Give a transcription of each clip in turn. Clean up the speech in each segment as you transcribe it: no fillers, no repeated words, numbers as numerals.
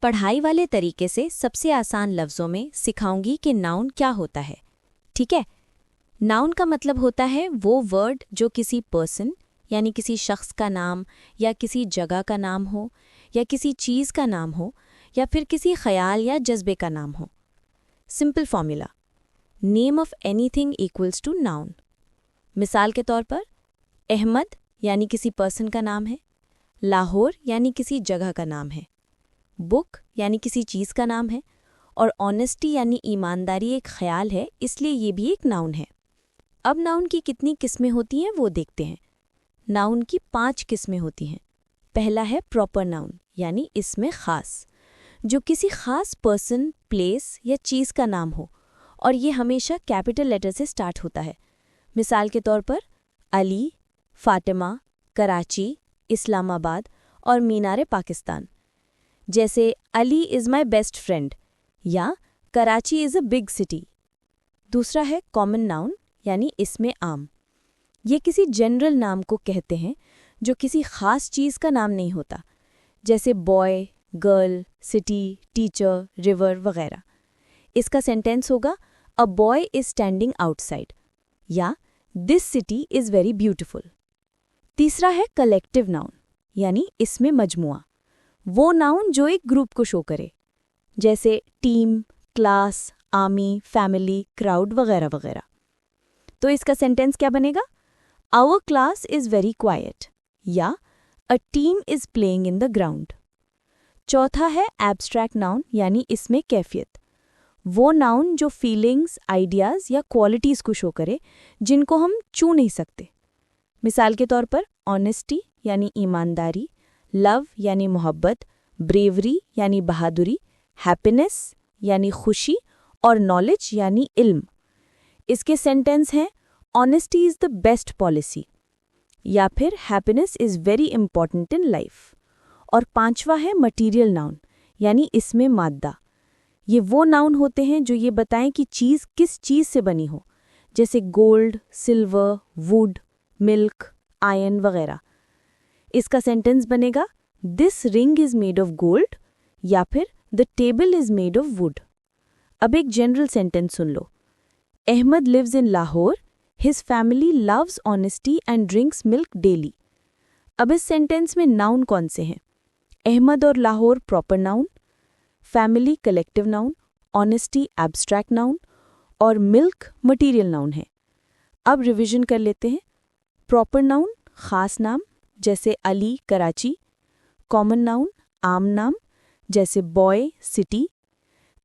पढ़ाई वाले तरीके से सबसे आसान लफ्ज़ों में सिखाऊंगी कि नाउन क्या होता है। ठीक है। नाउन का मतलब होता है वो वर्ड जो किसी पर्सन यानी किसी शख्स का नाम या किसी जगह का नाम हो या किसी चीज़ का नाम हो या फिर किसी ख्याल या जज्बे का नाम हो। Simple formula, name of anything equals to noun. मिसाल के तौर पर अहमद यानी किसी पर्सन का नाम है, लाहौर यानी किसी जगह का नाम है, बुक यानी किसी चीज़ का नाम है और ऑनेस्टी यानी ईमानदारी एक ख्याल है, इसलिए ये भी एक नाउन है। अब नाउन की कितनी किस्में होती हैं वो देखते हैं। नाउन की 5 किस्में होती हैं। पहला है प्रॉपर नाउन यानी इसमें ख़ास, जो किसी ख़ास पर्सन, प्लेस या चीज़ का नाम हो और ये हमेशा कैपिटल लेटर से स्टार्ट होता है। मिसाल के तौर पर अली, फातिमा, कराची, इस्लामाबाद और मीनार पाकिस्तान। जैसे Ali is my best friend या Karachi is a big city. दूसरा है कॉमन नाउन यानी इसमें आम। ये किसी जनरल नाम को कहते हैं जो किसी ख़ास चीज़ का नाम नहीं होता, जैसे boy, girl, city, teacher, river वगैरह। इसका सेंटेंस होगा a boy is standing outside या this city is very beautiful. तीसरा है कलेक्टिव नाउन यानी इसमें मजमुआ, वो नाउन जो एक ग्रुप को शो करे, जैसे team, class, army, family, crowd वगैरह वगैरह। तो इसका सेंटेंस क्या बनेगा? Our class is very quiet या a team is playing in the ground. चौथा है एब्स्ट्रैक्ट नाउन यानी इसमें कैफियत, वो नाउन जो फीलिंग्स, आइडियाज़ या क्वालिटीज़ को शो करे जिनको हम छू नहीं सकते। मिसाल के तौर पर ऑनेस्टी यानी ईमानदारी, लव यानी मोहब्बत, ब्रेवरी यानी बहादुरी, हैप्पीनेस यानी खुशी और नॉलेज यानी इल्म। इसके सेंटेंस हैं honesty is the best policy या फिर happiness is very important in life. और पांचवा है मटीरियल नाउन यानी इसमें मादा। ये वो नाउन होते हैं जो ये बताएं कि चीज़ किस चीज़ से बनी हो, जैसे gold, silver, wood, milk, iron वगैरह। इसका सेंटेंस बनेगा this ring is made of gold या फिर the table is made of wood. अब एक जनरल सेंटेंस सुन लो। Ahmad lives in Lahore, his family loves honesty and drinks milk daily. अब इस सेंटेंस में नाउन कौन से हैं? अहमद और Lahore proper noun, family collective noun, honesty abstract noun और मिल्क मटीरियल नाउन है। अब रिवीजन कर लेते हैं। प्रॉपर नाउन खास नाम जैसे अली, कराची। कॉमन नाउन आम नाम जैसे बॉय, सिटी।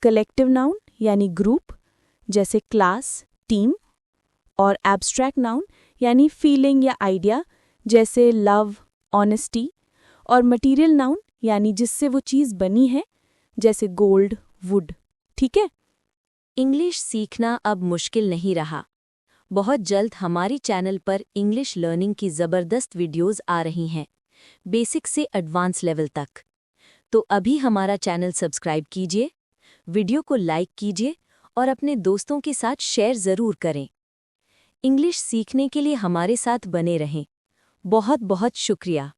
कलेक्टिव नाउन यानी ग्रुप जैसे क्लास, टीम। और एब्स्ट्रैक्ट नाउन यानी फीलिंग या आइडिया जैसे लव, ऑनेस्टी। और मटीरियल नाउन यानी जिससे वो चीज़ बनी है जैसे गोल्ड, वुड। ठीक है। इंग्लिश सीखना अब मुश्किल नहीं रहा। बहुत जल्द हमारी चैनल पर इंग्लिश लर्निंग की ज़बरदस्त वीडियोज़ आ रही हैं, बेसिक से एडवांस लेवल तक। तो अभी हमारा चैनल सब्सक्राइब कीजिए, वीडियो को लाइक कीजिए और अपने दोस्तों के साथ शेयर ज़रूर करें। इंग्लिश सीखने के लिए हमारे साथ बने रहें। बहुत बहुत शुक्रिया।